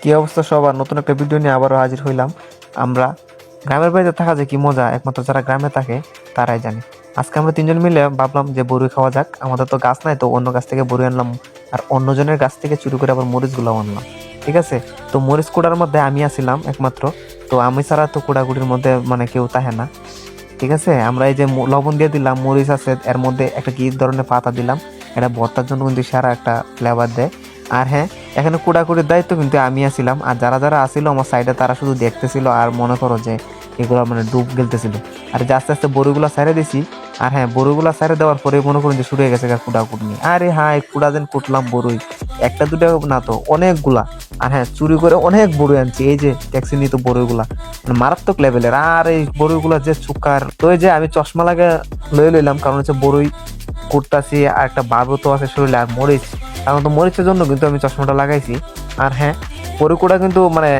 কি অবস্থা সবার, নতুন একটা ভিডিও নিয়ে আবারও হাজির হইলাম আমরা। গ্রামের বাড়িতে থাকা যে কি মজা, একমাত্র যারা গ্রামে থাকে তারাই জানে। আজকে আমরা তিনজন মিলে ভাবলাম যে বড়ি খাওয়া যাক। আমাদের তো গাছ নাই, তো অন্য গাছ থেকে বড়ি আনলাম, আর অন্যজনের গাছ থেকে চুরি করে আবার মরিচ গুলো আনলাম। ঠিক আছে, তো মরিচ কুড়ার মধ্যে আমি আসিলাম একমাত্র। তো আমি ছাড়া তো কুড়াকুড়ির মধ্যে মানে কেউ তাহে না। ঠিক আছে, আমরা এই যে লবণ দিয়ে দিলাম, মরিচ আছে এর মধ্যে, একটা কি ধরনের পাতা দিলাম, এটা ভর্তার জন্য কিন্তু সারা একটা ফ্লেভার দেয়। আর হ্যাঁ, এখানে কুড়াকুড়ির দায়িত্ব কিন্তু আমি আছিলাম, আর যারা যারা আসিল আমার সাইডে তারা শুধু দেখতেছিল আর মনে করো যে এগুলো মানে ডুব গেলতেছিল। আর যে আস্তে আস্তে বড়িগুলো সাইড়ে দিছি। আর হ্যাঁ, বড়িগুলো সাইড়ে দেওয়ার পরে মনে করুন যে শুরু হয়ে গেছে কুটাকুটনি। আরে হ্যাঁ, কুড়া যেন কুটলাম বড়ই, একটা দুটা না তো অনেকগুলা। আর হ্যাঁ, চুরি করে অনেক বড়ই আনছি, এই যে ট্যাক্সি নিয়ে তো বড়ইগুলা মানে মারাত্মক লেভেলের। আর এই বড়ইগুলা যে চুকার, তো এই যে আমি চশমা লাগে লয়ে লইলাম, কারণ হচ্ছে বড়ই কুটতাছি আর একটা বাবু তো আছে শরীরে, আর মরিচ, কারণ তো মরিচের জন্য কিন্তু আমি চশমাটা লাগাইছি। আর হ্যাঁ, বড়ি কুড়া কিন্তু মানে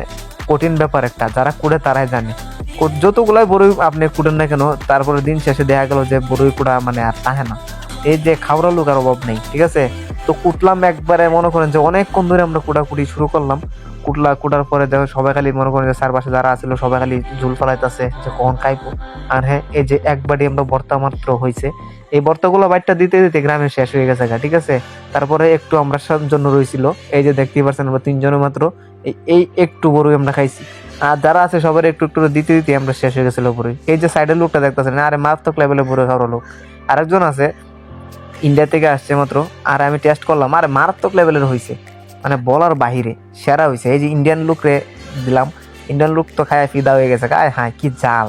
কঠিন ব্যাপার একটা, যারা কুড়ে তারাই জানে। যতগুলাই বড়ই আপনি কুড়েন না কেন, তারপরে দিন শেষে দেখা গেল যে বড়ই কুড়া মানে আর তাহে না। এই যে খাওয়ার লোক আর অভাব নেই। ঠিক আছে, তো কুটলাম একবারে, মনে করেন যে অনেকক্ষণ ধরে আমরা কুটাকুটি শুরু করলাম। কুটার পরে দেখো সবাই খালি মনে করেন যে চারপাশে যারা আছিল সবাই খালি ঝুল ফলাইতেছে যে কখন খাইবো। আর হ্যাঁ, এই যে এক বাড়ি আমরা ভর্তা মাত্র হয়েছে, এই ভর্তাগুলো বাইটটা দিতে দিতে গ্রামে শেষ হয়ে গেছে। ঠিক আছে, তারপরে একটু আমরা জন্য রয়েছিল, এই যে দেখতেই পাচ্ছেন আমরা তিনজনের মাত্র এই একটু বড়ই আমরা খাইছি। আর যারা আছে সবার একটু একটু দিতে দিতে আমরা শেষ হয়ে গেছিল বড়ই। এই যে সাইডের লোকটা দেখতেছেন, আরে মারাত্মক লেভেলে বড়ই খাওয়ার লোক। আরেকজন আছে ইন্ডিয়া থেকে আসছে মাত্র, আর আমি টেস্ট করলাম, আরে মারাত্মক লেভেলের হয়েছে, মানে বলার বাহিরে সেরা হয়েছে। এই যে ইন্ডিয়ান লুক রে দিলাম, ইন্ডিয়ান লুক তো খায় ফিদা হয়ে গেছে, গায়ে হ্যাঁ কি জাল,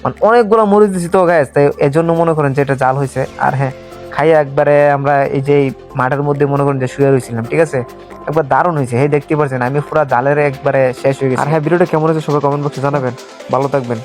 মানে অনেকগুলো মরিচ দিছি তো গায়ে, তাই এজন্য মনে করেন যে এটা জাল হয়েছে। আর হ্যাঁ, খাইয়ে একবারে আমরা এই যে মাঠের মধ্যে মনে করেন যে শুয়ে রয়েছিলাম। ঠিক আছে, একবার দারুণ হয়েছে, এই দেখতে পাচ্ছেন আমি পুরো জালের একবারে শেষ হয়ে গেছি। আর হ্যাঁ, ভিডিওটা কেমন হয়েছে সবাই কমেন্ট বক্সে জানাবেন। ভালো থাকবেন।